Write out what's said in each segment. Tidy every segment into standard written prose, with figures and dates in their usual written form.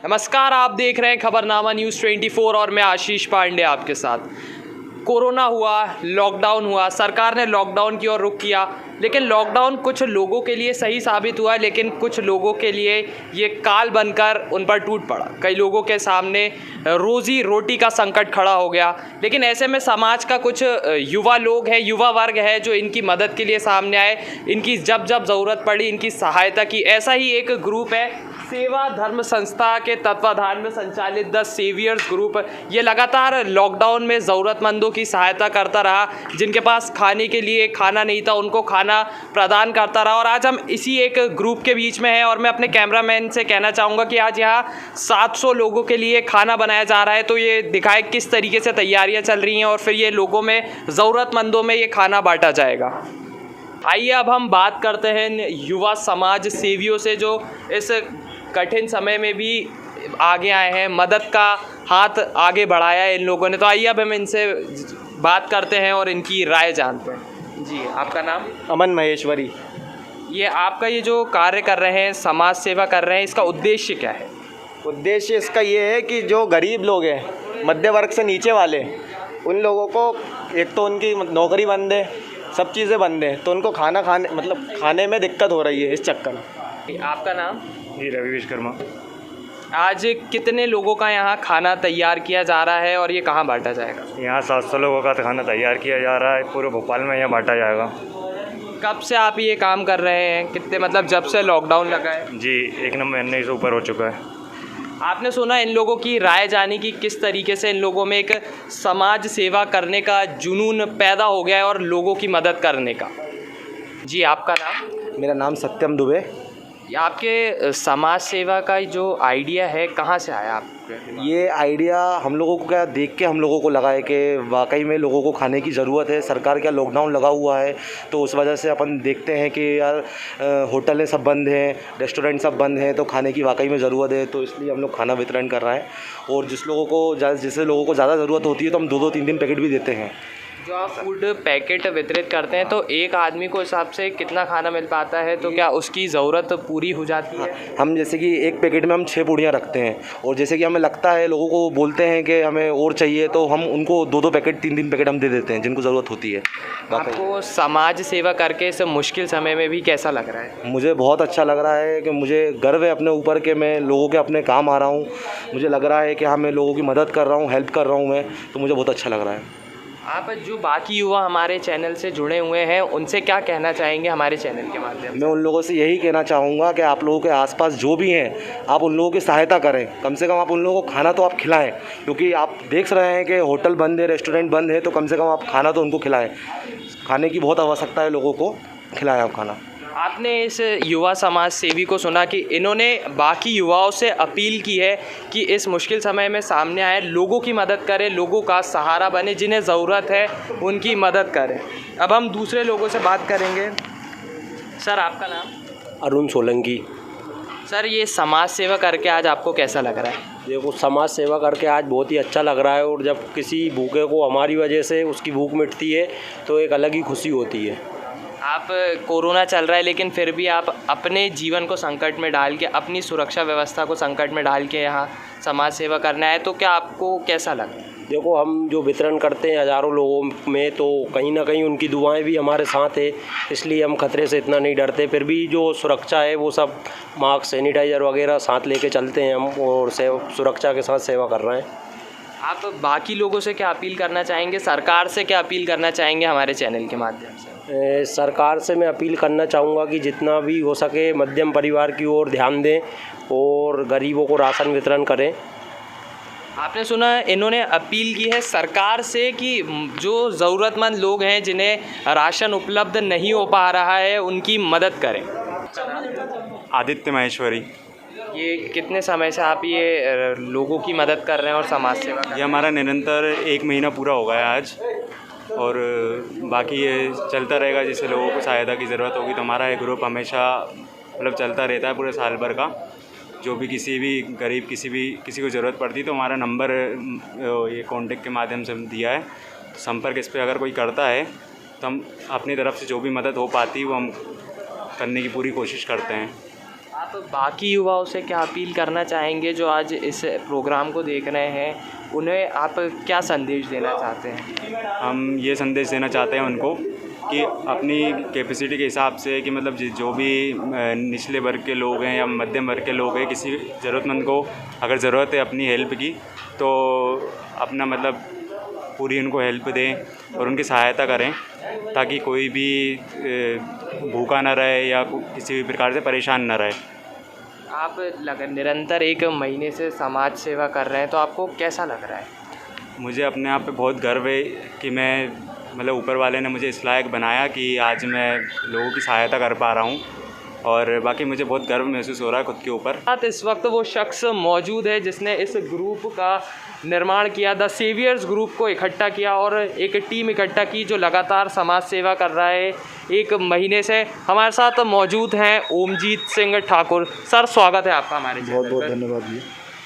नमस्कार, आप देख रहे हैं खबरनामा न्यूज़ 24 और मैं आशीष पांडे आपके साथ। कोरोना हुआ, लॉकडाउन हुआ, सरकार ने लॉकडाउन की ओर रुख किया, लेकिन लॉकडाउन कुछ लोगों के लिए सही साबित हुआ, लेकिन कुछ लोगों के लिए ये काल बनकर उन पर टूट पड़ा। कई लोगों के सामने रोज़ी रोटी का संकट खड़ा हो गया, लेकिन ऐसे में समाज का कुछ युवा लोग हैं, युवा वर्ग है जो इनकी मदद के लिए सामने आए, इनकी जब जब ज़रूरत पड़ी इनकी सहायता की। ऐसा ही एक ग्रुप है सेवा धर्म संस्था के तत्वाधान में संचालित द सेवियर्स ग्रुप। ये लगातार लॉकडाउन में ज़रूरतमंदों की सहायता करता रहा, जिनके पास खाने के लिए खाना नहीं था उनको खाना प्रदान करता रहा। और आज हम इसी एक ग्रुप के बीच में हैं और मैं अपने कैमरामैन से कहना चाहूँगा कि आज यहाँ 700 लोगों के लिए खाना बनाया जा रहा है। तो ये दिखाए किस तरीके से तैयारियाँ चल रही हैं और फिर ये लोगों में ज़रूरतमंदों में ये खाना बांटा जाएगा। आइए अब हम बात करते हैं युवा समाज सेवियों से जो इस कठिन समय में भी आगे आए हैं, मदद का हाथ आगे बढ़ाया है इन लोगों ने। तो आइए अब हम इनसे बात करते हैं और इनकी राय जानते हैं। जी, आपका नाम? अमन महेश्वरी। ये आपका ये जो कार्य कर रहे हैं, समाज सेवा कर रहे हैं, इसका उद्देश्य क्या है? उद्देश्य इसका ये है कि जो गरीब लोग हैं, मध्य वर्ग से नीचे वाले, उन लोगों को एक तो उनकी नौकरी बंद है, सब चीज़ें बंद हैं, तो उनको खाने में दिक्कत हो रही है इस चक्कर में। आपका नाम? जी, रवि विश्वकर्मा। आज कितने लोगों का यहाँ खाना तैयार किया जा रहा है और ये कहाँ बांटा जाएगा? यहाँ 700 लोगों का खाना तैयार किया जा रहा है, पूरे भोपाल में यहाँ बांटा जाएगा। कब से आप ये काम कर रहे हैं? कितने, मतलब जब से लॉकडाउन लगा है? जी, 1 महीने से ऊपर हो चुका है। आपने सुना इन लोगों की राय जानी कि किस तरीके से इन लोगों में एक समाज सेवा करने का जुनून पैदा हो गया है और लोगों की मदद करने का। जी, आपका नाम? मेरा नाम सत्यम दुबे। आपके समाज सेवा का जो आइडिया है कहाँ से आया आपके? ये आइडिया हम लोगों को क्या देख के हम लोगों को लगा है कि वाकई में लोगों को खाने की ज़रूरत है। सरकार क्या लॉकडाउन लगा हुआ है, तो उस वजह से अपन देखते हैं कि यार होटलें सब बंद हैं, रेस्टोरेंट सब बंद हैं, तो खाने की वाकई में ज़रूरत है। तो इसलिए हम लोग खाना वितरण कर रहे हैं और जिस लोगों को ज़्यादा ज़रूरत होती है तो हम 2-2 3-3 पैकेट भी देते हैं। जो आप फूड पैकेट वितरित करते हैं तो एक आदमी को हिसाब से कितना खाना मिल पाता है, तो क्या उसकी ज़रूरत पूरी हो जाती है? हम जैसे कि एक पैकेट में हम 6 पूड़ियाँ रखते हैं और जैसे कि हमें लगता है लोगों को बोलते हैं कि हमें और चाहिए, तो हम उनको 2-2 पैकेट 3-3 पैकेट हम दे देते हैं जिनको ज़रूरत होती है। आपको समाज सेवा करके इस मुश्किल समय में भी कैसा लग रहा है? मुझे बहुत अच्छा लग रहा है कि मुझे गर्व है अपने ऊपर कि मैं लोगों के अपने काम आ रहा हूँ। मुझे लग रहा है कि हाँ, मैं लोगों की मदद कर रहा हूँ, हेल्प कर रहा हूँ मैं, तो मुझे बहुत अच्छा लग रहा है। आप जो बाकी युवा हमारे चैनल से जुड़े हुए हैं उनसे क्या कहना चाहेंगे हमारे चैनल के माध्यम से? मैं उन लोगों से यही कहना चाहूँगा कि आप लोगों के आसपास जो भी हैं, आप उन लोगों की सहायता करें। कम से कम आप उन लोगों को खाना तो आप खिलाएं, क्योंकि आप देख रहे हैं कि होटल बंद है, रेस्टोरेंट बंद है, तो कम से कम आप खाना तो उनको खिलाएं। खाने की बहुत आवश्यकता है, लोगों को खिलाएं आप खाना। आपने इस युवा समाज सेवी को सुना कि इन्होंने बाकी युवाओं से अपील की है कि इस मुश्किल समय में सामने आए, लोगों की मदद करें, लोगों का सहारा बने, जिन्हें ज़रूरत है उनकी मदद करें। अब हम दूसरे लोगों से बात करेंगे। सर, आपका नाम? अरुण सोलंकी। सर, ये समाज सेवा करके आज आपको कैसा लग रहा है? देखो, समाज सेवा करके आज बहुत ही अच्छा लग रहा है और जब किसी भूखे को हमारी वजह से उसकी भूख मिटती है तो एक अलग ही खुशी होती है। आप कोरोना चल रहा है लेकिन फिर भी आप अपने जीवन को संकट में डाल के, अपनी सुरक्षा व्यवस्था को संकट में डाल के यहाँ समाज सेवा करना है, तो क्या आपको कैसा लगा? देखो, हम जो वितरण करते हैं हज़ारों लोगों में, तो कहीं ना कहीं उनकी दुआएं भी हमारे साथ है, इसलिए हम खतरे से इतना नहीं डरते। फिर भी जो सुरक्षा है वो सब मास्क, सैनिटाइज़र वगैरह साथ लेके चलते हैं हम और सुरक्षा के साथ सेवा कर रहे हैं। आप बाकी लोगों से क्या अपील करना चाहेंगे, सरकार से क्या अपील करना चाहेंगे हमारे चैनल के माध्यम से? सरकार से मैं अपील करना चाहूँगा कि जितना भी हो सके मध्यम परिवार की ओर ध्यान दें और गरीबों को राशन वितरण करें। आपने सुना, इन्होंने अपील की है सरकार से कि जो ज़रूरतमंद लोग हैं जिन्हें राशन उपलब्ध नहीं हो पा रहा है उनकी मदद करें। आदित्य महेश्वरी। ये कितने समय से आप ये लोगों की मदद कर रहे हैं और समाज सेवा कर रहे ये हमारा निरंतर 1 महीना पूरा हो गया आज और बाकी ये चलता रहेगा। जिससे लोगों को सहायता की ज़रूरत होगी तो हमारा ये ग्रुप हमेशा मतलब चलता रहता है पूरे साल भर का। जो भी किसी भी गरीब किसी को ज़रूरत पड़ती तो हमारा नंबर ये कॉन्टेक्ट के माध्यम से दिया है। संपर्क इस पर अगर कोई करता है तो हम अपनी तरफ से जो भी मदद हो पाती है वो हम करने की पूरी कोशिश करते हैं। आप बाकी युवाओं से क्या अपील करना चाहेंगे जो आज इस प्रोग्राम को देख रहे हैं, उन्हें आप क्या संदेश देना चाहते हैं? हम ये संदेश देना चाहते हैं उनको कि अपनी कैपेसिटी के हिसाब से कि मतलब जो भी निचले वर्ग के लोग हैं या मध्यम वर्ग के लोग हैं, किसी ज़रूरतमंद को अगर ज़रूरत है अपनी हेल्प की तो अपना मतलब पूरी उनको हेल्प दें और उनकी सहायता करें, ताकि कोई भी भूखा ना रहे या किसी भी प्रकार से परेशान ना रहे। आप निरंतर 1 महीने से समाज सेवा कर रहे हैं, तो आपको कैसा लग रहा है? मुझे अपने आप पे बहुत गर्व है कि मैं मतलब ऊपर वाले ने मुझे इस लायक बनाया कि आज मैं लोगों की सहायता कर पा रहा हूँ, और बाकी मुझे बहुत गर्व महसूस हो रहा है खुद के ऊपर। इस वक्त वो शख्स मौजूद है जिसने इस ग्रुप का निर्माण किया, द सेवियर्स ग्रुप को इकट्ठा किया और एक टीम इकट्ठा की जो लगातार समाज सेवा कर रहा है 1 महीने से। हमारे साथ मौजूद हैं ओमजीत सिंह ठाकुर। सर, स्वागत है आपका हमारे चैनल पर। बहुत बहुत धन्यवाद जी।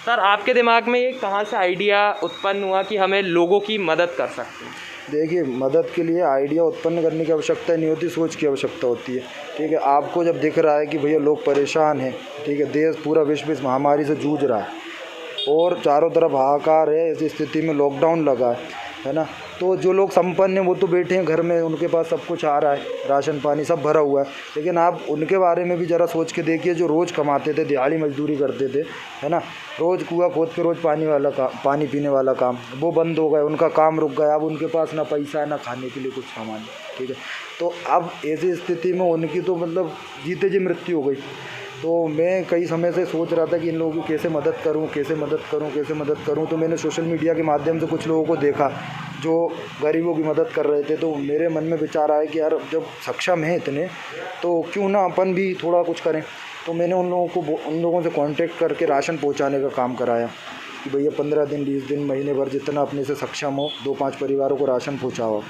सर, आपके दिमाग में ये कहाँ से आइडिया उत्पन्न हुआ कि हमें लोगों की मदद कर सकते हैं? देखिए, मदद के लिए आइडिया उत्पन्न करने की आवश्यकता नहीं होती, सोच की आवश्यकता होती है। ठीक है, आपको जब दिख रहा है कि भैया लोग परेशान हैं, ठीक है, देश पूरा विश्व इस महामारी से जूझ रहा है और चारों तरफ हाहाकार है, इस स्थिति में लॉकडाउन लगा है ना, तो जो लोग संपन्न हैं वो तो बैठे हैं घर में, उनके पास सब कुछ आ रहा है, राशन पानी सब भरा हुआ है, लेकिन आप उनके बारे में भी ज़रा सोच के देखिए जो रोज़ कमाते थे, दिहाड़ी मजदूरी करते थे, है ना, रोज़ कुआं खोद के रोज़ पानी पीने वाला काम, वो बंद हो गए, उनका काम रुक गया। अब उनके पास ना पैसा है ना खाने के लिए कुछ सामान, ठीक है। तो अब ऐसी स्थिति में उनकी तो मतलब जीते जी मृत्यु हो गई। तो मैं कई समय से सोच रहा था कि इन लोगों की कैसे मदद करूं। तो मैंने सोशल मीडिया के माध्यम से कुछ लोगों को देखा जो गरीबों की मदद कर रहे थे, तो मेरे मन में विचार आया कि यार जब सक्षम हैं इतने, तो क्यों ना अपन भी थोड़ा कुछ करें। तो मैंने उन लोगों से कांटेक्ट करके राशन पहुंचाने का काम कराया कि भैया 15 दिन 20 दिन महीने भर जितना अपने से सक्षम हो 2-5 परिवारों को राशन पहुँचाओ।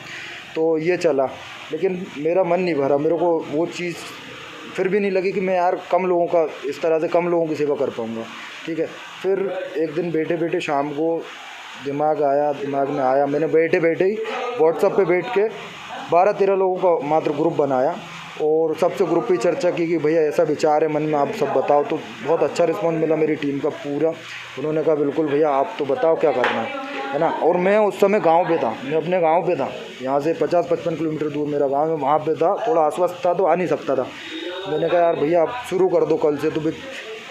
तो ये चला, लेकिन मेरा मन नहीं भरा, मेरे को वो चीज़ फिर भी नहीं लगी कि मैं यार इस तरह से कम लोगों की सेवा कर पाऊँगा, ठीक है। फिर एक दिन बैठे बैठे शाम को दिमाग में आया, मैंने बैठे बैठे ही व्हाट्सएप पे बैठ के 12-13 लोगों का मात्र ग्रुप बनाया और सबसे ग्रुप पे चर्चा की कि भैया ऐसा विचार है मन में, आप सब बताओ। तो बहुत अच्छा रिस्पॉन्स मिला मेरी टीम का पूरा। उन्होंने कहा बिल्कुल भैया आप तो बताओ क्या करना है ना। और मैं उस समय गाँव पे था, मैं अपने गाँव पे था, यहाँ से 50-55 किलोमीटर दूर मेरा गाँव है, वहाँ पे था, थोड़ा अस्वस्थ था तो आ नहीं सकता था। मैंने कहा यार भैया आप शुरू कर दो कल से। तो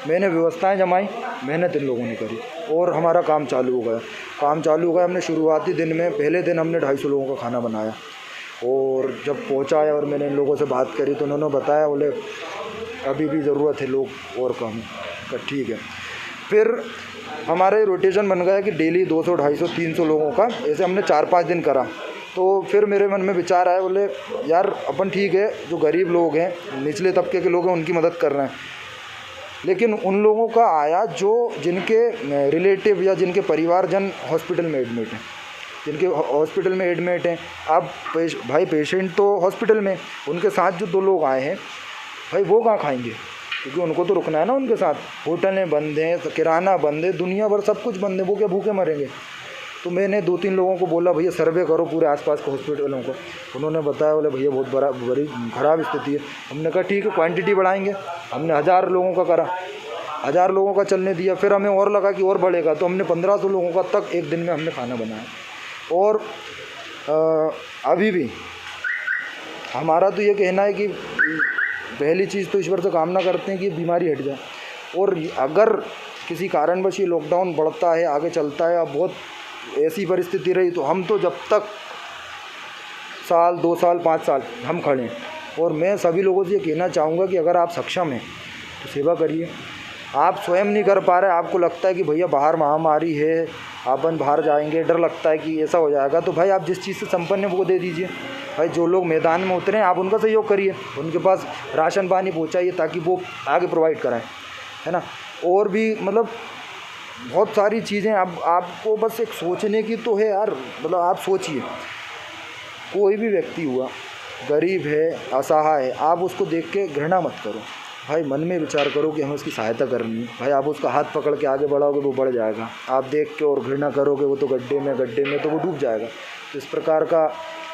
मैंने व्यवस्थाएं जमाई, मेहनत इन लोगों ने करी और हमारा काम चालू हो गया। हमने शुरुआती दिन में पहले दिन हमने 250 लोगों का खाना बनाया और जब पहुंचाया और मैंने इन लोगों से बात करी तो उन्होंने बताया, बोले अभी भी ज़रूरत है लोग और कम। ठीक है, फिर हमारे रोटेशन बन गया कि डेली 200, 250, 300 लोगों का, ऐसे हमने 4-5 दिन करा। तो फिर मेरे मन में विचार आया, बोले यार अपन ठीक है जो गरीब लोग हैं, निचले तबके के लोग हैं, उनकी मदद कर रहे हैं, लेकिन उन लोगों का आया जो जिनके रिलेटिव या जिनके परिवारजन हॉस्पिटल में एडमिट हैं, अब भाई पेशेंट तो हॉस्पिटल में, उनके साथ जो 2 लोग आए हैं भाई वो कहाँ खाएंगे, क्योंकि उनको तो रुकना है ना उनके साथ। होटलें बंद हैं, किराना बंद है, दुनिया भर सब कुछ बंद है, वो क्या भूखे मरेंगे। तो मैंने 2-3 लोगों को बोला भैया सर्वे करो पूरे आसपास के हॉस्पिटलों को। उन्होंने बताया, बोले भैया बहुत बड़ी ख़राब स्थिति है। हमने कहा ठीक है क्वांटिटी बढ़ाएंगे। हमने 1000 लोगों का करा, 1000 लोगों का चलने दिया। फिर हमें और लगा कि और बढ़ेगा, तो हमने 1500 लोगों का तक एक दिन में हमने खाना बनाया। और अभी भी हमारा तो ये कहना है कि पहली चीज़ तो ईश्वर से कामना करते हैं कि बीमारी हट जाए, और अगर किसी कारणवश ये लॉकडाउन बढ़ता है, आगे चलता है, अब बहुत ऐसी परिस्थिति रही, तो हम तो जब तक 1 साल 2 साल 5 साल हम खड़े हैं। और मैं सभी लोगों से ये कहना चाहूँगा कि अगर आप सक्षम हैं तो सेवा करिए। आप स्वयं नहीं कर पा रहे, आपको लगता है कि भैया बाहर महामारी है, अपन बाहर जाएंगे, डर लगता है कि ऐसा हो जाएगा, तो भाई आप जिस चीज़ से संपन्न है वो दे दीजिए। भाई जो लोग मैदान में उतरे हैं आप उनका सहयोग करिए, उनके पास राशन पानी पहुँचाइए ताकि वो आगे प्रोवाइड कराएँ, है ना। और भी मतलब बहुत सारी चीज़ें अब आपको बस एक सोचने की तो है यार। मतलब आप सोचिए, कोई भी व्यक्ति हुआ, गरीब है, असहाय है, आप उसको देख के घृणा मत करो भाई, मन में विचार करो कि हमें उसकी सहायता करनी है। भाई आप उसका हाथ पकड़ के आगे बढ़ाओगे वो बढ़ जाएगा, आप देख के और घृणा करोगे वो तो गड्ढे में तो वो डूब जाएगा। तो इस प्रकार का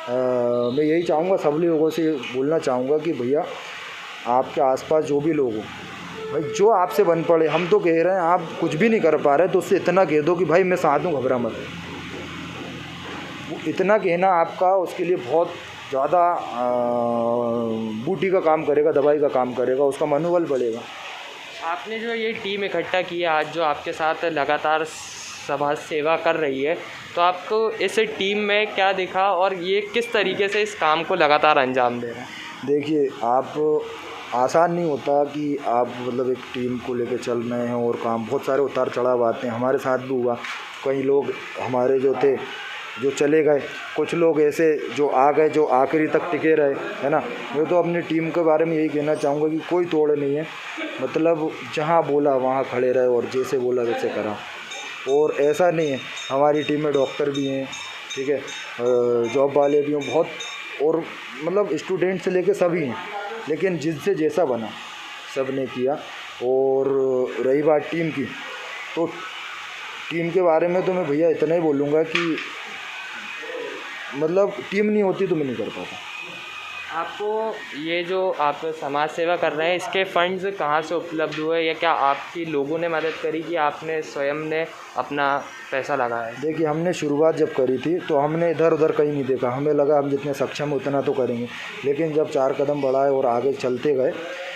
मैं यही चाहूँगा, सभी लोगों से बोलना चाहूँगा कि भैया आपके आसपास जो भी लोग हो भाई जो आपसे बन पड़े, हम तो कह रहे हैं आप कुछ भी नहीं कर पा रहे तो उससे इतना कह दो कि भाई मैं साथ हूँ, घबरा मत। इतना कहना आपका उसके लिए बहुत ज़्यादा बूटी का काम करेगा, दवाई का काम करेगा, उसका मनोबल बढ़ेगा। आपने जो ये टीम इकट्ठा की है आज, जो आपके साथ लगातार समाज सेवा कर रही है, तो आपको इस टीम में क्या दिखा और ये किस तरीके से इस काम को लगातार अंजाम दे रहे हैं? देखिए, आप आसान नहीं होता कि आप मतलब एक टीम को लेकर चल रहे हैं और काम, बहुत सारे उतार चढ़ाव आते हैं। हमारे साथ भी हुआ, कई लोग हमारे जो थे जो चले गए, कुछ लोग ऐसे जो आ गए जो आखिरी तक टिके रहे, है ना। मैं तो अपनी टीम के बारे में यही कहना चाहूँगा कि कोई तोड़ नहीं है, मतलब जहाँ बोला वहाँ खड़े रहे और जैसे बोला वैसे करा। और ऐसा नहीं है, हमारी टीम में डॉक्टर भी हैं, ठीक है, जॉब वाले भी हैं बहुत, और मतलब स्टूडेंट से लेके सभी हैं, लेकिन जिससे जैसा बना सब ने किया। और रही बात टीम की, तो टीम के बारे में तो मैं भैया इतना ही बोलूँगा कि मतलब टीम नहीं होती तो मैं नहीं कर पाता। आपको ये जो आप समाज सेवा कर रहे हैं, इसके फंड्स कहाँ से उपलब्ध हुए, या क्या आपकी लोगों ने मदद करी कि आपने स्वयं ने अपना पैसा लगाया? देखिए, हमने शुरुआत जब करी थी तो हमने इधर उधर कहीं नहीं देखा, हमें लगा हम जितने सक्षम हैं उतना तो करेंगे। लेकिन जब 4 कदम बढ़ाए और आगे चलते गए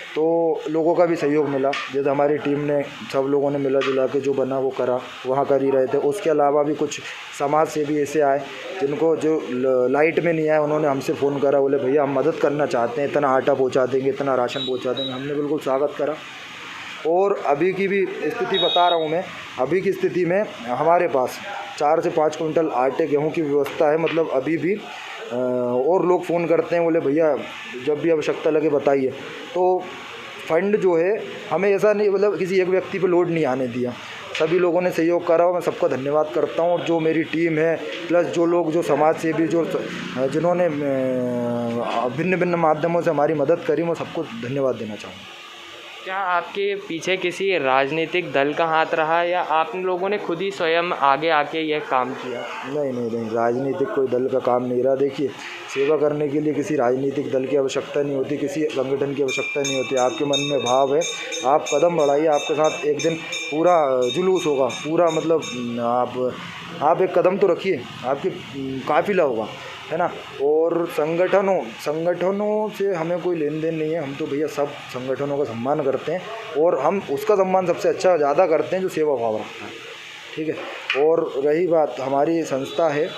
तो लोगों का भी सहयोग मिला। जैसे हमारी टीम ने, सब लोगों ने मिला जुला के जो बना वो करा, वहाँ कर ही रहे थे। उसके अलावा भी कुछ समाज से भी ऐसे आए जिनको जो लाइट में नहीं आए, उन्होंने हमसे फ़ोन करा, बोले भैया हम मदद करना चाहते हैं, इतना आटा पहुँचा देंगे, इतना राशन पहुँचा देंगे। हमने बिल्कुल स्वागत करा। और अभी की भी स्थिति बता रहा हूँ मैं, अभी की स्थिति में हमारे पास 4 से 5 कुंटल आटे गेहूँ की व्यवस्था है, मतलब अभी भी। और लोग फ़ोन करते हैं, बोले भैया जब भी आवश्यकता लगे बताइए। तो फंड जो है हमें ऐसा नहीं, मतलब किसी एक व्यक्ति पे लोड नहीं आने दिया, सभी लोगों ने सहयोग करा और मैं सबका धन्यवाद करता हूँ। और जो मेरी टीम है, प्लस जो लोग जो समाज सेवी जो जिन्होंने भिन्न भिन्न माध्यमों से हमारी मदद करी, मैं सबको धन्यवाद देना चाहूँगा। क्या आपके पीछे किसी राजनीतिक दल का हाथ रहा, या आप लोगों ने खुद ही स्वयं आगे आके यह काम किया? नहीं, राजनीतिक कोई दल का काम नहीं रहा। देखिए, सेवा करने के लिए किसी राजनीतिक दल की आवश्यकता नहीं होती, किसी संगठन की आवश्यकता नहीं होती। आपके मन में भाव है, आप कदम बढ़ाइए, आपके साथ एक दिन पूरा जुलूस होगा, पूरा मतलब आप एक कदम तो रखिए, आपकी काफ़िला होगा, है ना। और संगठनों से हमें कोई लेन देन नहीं है। हम तो भैया सब संगठनों का सम्मान करते हैं, और हम उसका सम्मान सबसे अच्छा ज़्यादा करते हैं जो सेवा भाव रखता है, ठीक है। और रही बात, हमारी संस्था है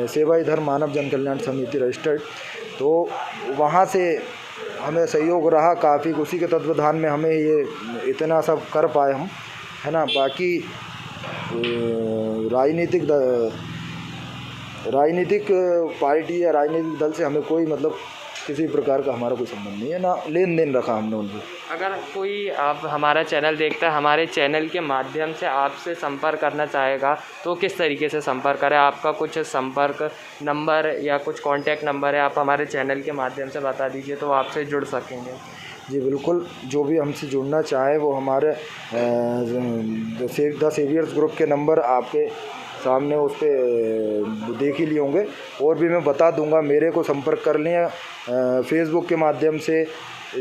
सेवा धर्म मानव जन कल्याण समिति रजिस्टर्ड, तो वहाँ से हमें सहयोग रहा काफ़ी, उसी के तत्वाधान में हमें ये इतना सब कर पाए हम, है ना। बाकी राजनीतिक पार्टी या राजनीतिक दल से हमें कोई मतलब किसी प्रकार का हमारा कोई संबंध नहीं है, ना लेन देन रखा हमने उनसे। अगर कोई आप हमारा चैनल देखता है, हमारे चैनल के माध्यम से आपसे संपर्क करना चाहेगा, तो किस तरीके से संपर्क करें? आपका कुछ संपर्क नंबर या कुछ कांटेक्ट नंबर है, आप हमारे चैनल के माध्यम से बता दीजिए तो आपसे जुड़ सकेंगे। जी बिल्कुल, जो भी हमसे जुड़ना चाहे वो हमारे द सेवियर्स ग्रुप के नंबर आपके सामने उस पर देख ही लिए होंगे, और भी मैं बता दूंगा। मेरे को संपर्क कर लें फेसबुक के माध्यम से,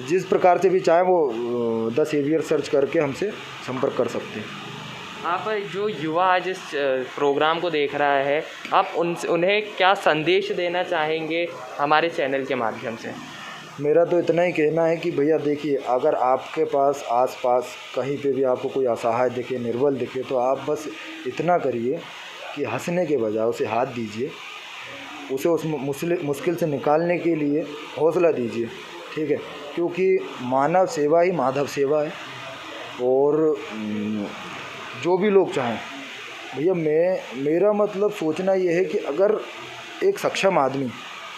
जिस प्रकार से भी चाहे वो द सेवियर सर्च करके हमसे संपर्क कर सकते हैं। आप जो युवा आज इस प्रोग्राम को देख रहा है, आप उन्हें क्या संदेश देना चाहेंगे हमारे चैनल के माध्यम से? मेरा तो इतना ही कहना है कि भैया देखिए, अगर आपके पास आसपास कहीं पे भी आपको कोई असहाय दिखे, निर्बल दिखे, तो आप बस इतना करिए कि हंसने के बजाय उसे हाथ दीजिए, उसे उस मुश्किल से निकालने के लिए हौसला दीजिए, ठीक है। क्योंकि मानव सेवा ही माधव सेवा है। और जो भी लोग चाहें भैया, मेरा मतलब सोचना ये है कि अगर एक सक्षम आदमी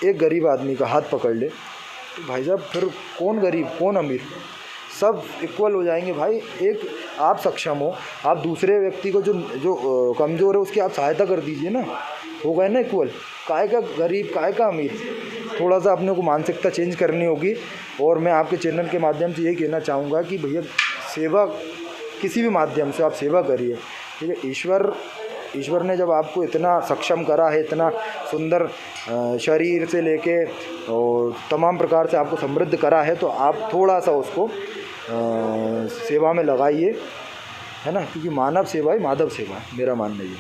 एक गरीब आदमी का हाथ पकड़ ले, तो भाई साहब फिर कौन गरीब कौन अमीर, सब इक्वल हो जाएंगे भाई। एक आप सक्षम हो, आप दूसरे व्यक्ति को जो कमज़ोर है उसकी आप सहायता कर दीजिए ना, हो गए ना इक्वल। काहे का गरीब काहे का अमीर, थोड़ा सा अपने को मानसिकता चेंज करनी होगी। और मैं आपके चैनल के माध्यम से यही कहना चाहूँगा कि भैया सेवा किसी भी माध्यम से आप सेवा करिए, ठीक है। ईश्वर ने जब आपको इतना सक्षम करा है, इतना सुंदर शरीर से लेके और तमाम प्रकार से आपको समृद्ध करा है, तो आप थोड़ा सा उसको सेवा में लगाइए, है ना, क्योंकि मानव सेवा ही माधव सेवा है, मेरा मानना ये।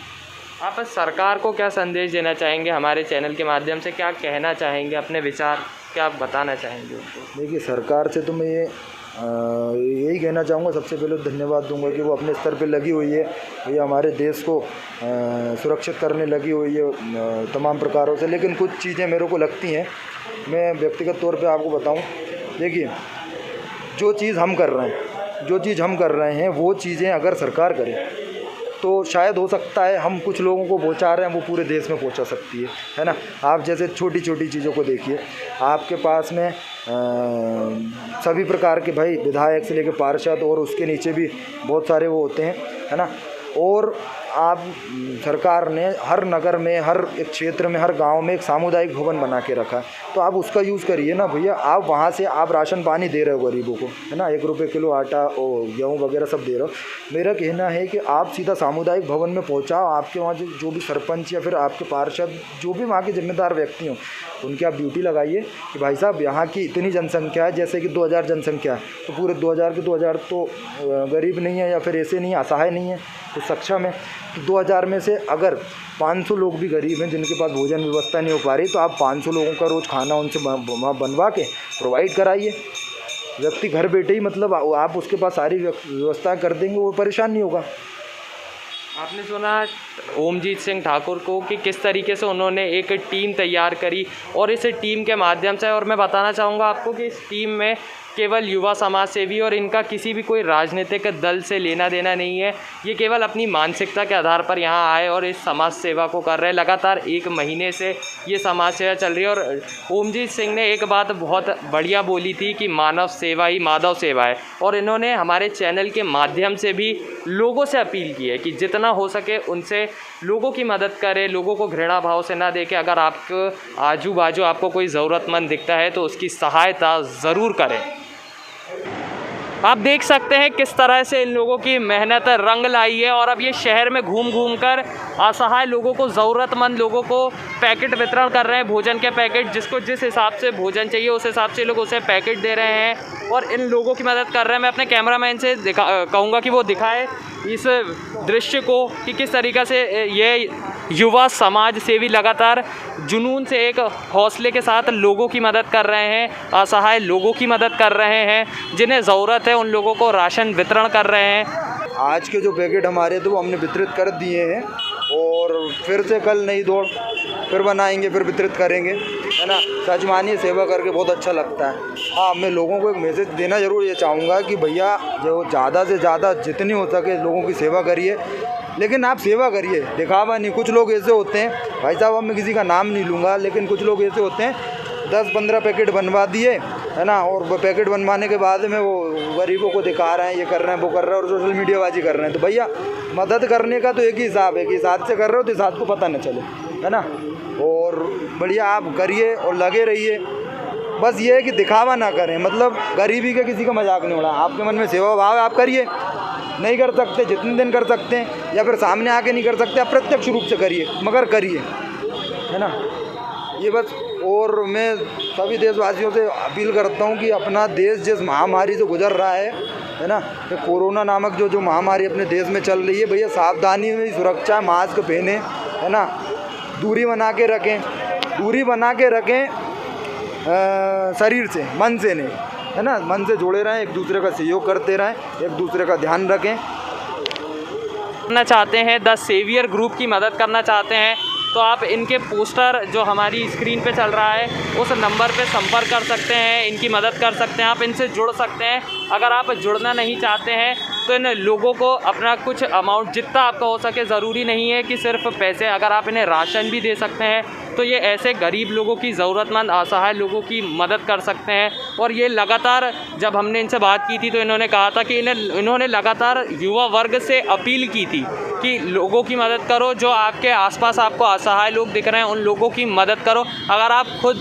आप सरकार को क्या संदेश देना चाहेंगे, हमारे चैनल के माध्यम से क्या कहना चाहेंगे, अपने विचार क्या बताना चाहेंगे उनको? देखिए, सरकार से तो मैं यही कहना चाहूँगा, सबसे पहले धन्यवाद दूंगा कि वो अपने स्तर पे लगी हुई है, ये हमारे देश को सुरक्षित करने लगी हुई है तमाम प्रकारों से। लेकिन कुछ चीज़ें मेरे को लगती हैं, मैं व्यक्तिगत तौर पे आपको बताऊं, देखिए जो चीज़ हम कर रहे हैं वो चीज़ें अगर सरकार करे तो शायद हो सकता है हम कुछ लोगों को पहुंचा रहे हैं वो पूरे देश में पहुंचा सकती है ना। आप जैसे छोटी छोटी चीज़ों को देखिए, आपके पास में सभी प्रकार के भाई विधायक से लेकर पार्षद और उसके नीचे भी बहुत सारे वो होते हैं, है ना। और आप सरकार ने हर नगर में, हर एक क्षेत्र में, हर गांव में एक सामुदायिक भवन बना के रखा है, तो आप उसका यूज़ करिए ना भैया। आप वहाँ से आप राशन पानी दे रहे हो गरीबों को, है ना, 1 रुपये किलो आटा और गेहूँ वगैरह सब दे रहे हो। मेरा कहना है कि आप सीधा सामुदायिक भवन में पहुँचाओ, आपके वहाँ जो भी सरपंच या फिर आपके पार्षद जो भी वहाँ के जिम्मेदार व्यक्ति हों, उनकी आप ड्यूटी लगाइए कि भाई साहब यहाँ की इतनी जनसंख्या है, जैसे कि 2000 जनसंख्या है, तो पूरे 2000 के 2000 तो गरीब नहीं है या फिर ऐसे नहीं है, असहाय नहीं है, तो सक्षम है। तो 2000 में से अगर 500 लोग भी गरीब हैं जिनके पास भोजन व्यवस्था नहीं हो पा रही, तो आप 500 लोगों का रोज़ खाना उनसे बनवा के प्रोवाइड कराइए। व्यक्ति घर बैठे ही, मतलब आप उसके पास सारी व्यवस्था कर देंगे, वो परेशान नहीं होगा। आपने सुना ओमजीत सिंह ठाकुर को कि किस तरीके से उन्होंने एक टीम तैयार करी, और इस टीम के माध्यम से, और मैं बताना चाहूँगा आपको कि इस टीम में केवल युवा समाज सेवी और इनका किसी भी कोई राजनीतिक दल से लेना देना नहीं है, ये केवल अपनी मानसिकता के आधार पर यहाँ आए और इस समाज सेवा को कर रहे हैं। लगातार 1 महीने से ये समाज सेवा चल रही है। और ओमजीत सिंह ने एक बात बहुत बढ़िया बोली थी कि मानव सेवा ही माधव सेवा है, और इन्होंने हमारे चैनल के माध्यम से भी लोगों से अपील की है कि जितना हो सके उनसे लोगों की मदद करें, लोगों को घृणा भाव से ना देखें। अगर आपको आजू बाजू आपको कोई ज़रूरतमंद दिखता है तो उसकी सहायता ज़रूर करें। आप देख सकते हैं किस तरह से इन लोगों की मेहनत रंग लाई है, और अब ये शहर में घूम घूम कर असहाय लोगों को, ज़रूरतमंद लोगों को पैकेट वितरण कर रहे हैं, भोजन के पैकेट, जिसको जिस हिसाब से भोजन चाहिए उस हिसाब से लोग उसे पैकेट दे रहे हैं और इन लोगों की मदद कर रहे हैं। मैं अपने कैमरामैन से कहूँगा कि वो दिखाए इस दृश्य को कि किस तरीक़े से ये युवा समाज सेवी लगातार जुनून से, एक हौसले के साथ लोगों की मदद कर रहे हैं, असहाय लोगों की मदद कर रहे हैं, जिन्हें ज़रूरत है उन लोगों को राशन वितरण कर रहे हैं। आज के जो पैकेट हमारे थे वो हमने वितरित कर दिए हैं, और फिर से कल नई दौड़ फिर बनाएंगे, फिर वितरित करेंगे, है ना। सच मानिए, सेवा करके बहुत अच्छा लगता है। हाँ, मैं लोगों को एक मैसेज देना ज़रूर ये चाहूँगा कि भैया जो ज़्यादा से ज़्यादा जितनी हो सके लोगों की सेवा करिए, लेकिन आप सेवा करिए, दिखावा नहीं। कुछ लोग ऐसे होते हैं, भाई साहब अब मैं किसी का नाम नहीं लूँगा, लेकिन कुछ लोग ऐसे होते हैं 10-15 पैकेट बनवा दिए, है ना, और वो पैकेट बनवाने के बाद में वो गरीबों को दिखा रहे हैं, ये कर रहे हैं, वो कर रहे हैं, और सोशल मीडिया बाजी कर रहे हैं। तो भैया मदद करने का तो एक ही हिसाब है कि इस हाथ से कर रहे हो तो इस हाथ को पता न चले, है ना। और बढ़िया आप करिए और लगे रहिए। बस ये है कि दिखावा ना करें, मतलब गरीबी का किसी का मजाक नहीं उड़ा। आपके मन में सेवा भाव है, आप करिए। नहीं कर सकते जितने दिन कर सकते हैं, या फिर सामने आके नहीं कर सकते, आप प्रत्यक्ष रूप से करिए, मगर करिए, है ना। ये बस। और मैं सभी देशवासियों से अपील करता हूँ कि अपना देश जिस महामारी से गुजर रहा है ना, ये कोरोना नामक जो महामारी अपने देश में चल रही है, भैया सावधानी में सुरक्षा, मास्क पहने, है ना, दूरी बना के रखें, शरीर से, मन से नहीं, है ना, मन से जोड़े रहें, एक दूसरे का सहयोग करते रहें, एक दूसरे का ध्यान रखें। करना चाहते हैं, द सेवियर ग्रुप की मदद करना चाहते हैं, तो आप इनके पोस्टर जो हमारी स्क्रीन पे चल रहा है उस नंबर पे संपर्क कर सकते हैं, इनकी मदद कर सकते हैं, आप इनसे जुड़ सकते हैं। अगर आप जुड़ना नहीं चाहते हैं तो इन लोगों को अपना कुछ अमाउंट जितना आपका हो सके, ज़रूरी नहीं है कि सिर्फ पैसे, अगर आप इन्हें राशन भी दे सकते हैं तो ये ऐसे गरीब लोगों की, ज़रूरतमंद असहाय लोगों की मदद कर सकते हैं। और ये लगातार, जब हमने इनसे बात की थी तो इन्होंने कहा था कि इन्होंने लगातार युवा वर्ग से अपील की थी कि लोगों की मदद करो, जो आपके आसपास आपको असहाय लोग दिख रहे हैं उन लोगों की मदद करो। अगर आप खुद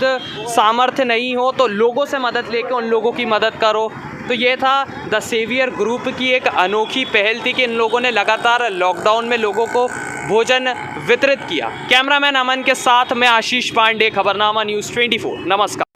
सामर्थ्य नहीं हो तो लोगों से मदद लेके उन लोगों की मदद करो। तो ये था द सेवियर ग्रुप की एक अनोखी पहल थी कि इन लोगों ने लगातार लॉकडाउन में लोगों को भोजन वितरित किया। कैमरामैन अमन के साथ मैं आशीष पांडे, खबरनामा न्यूज़ 24। नमस्कार।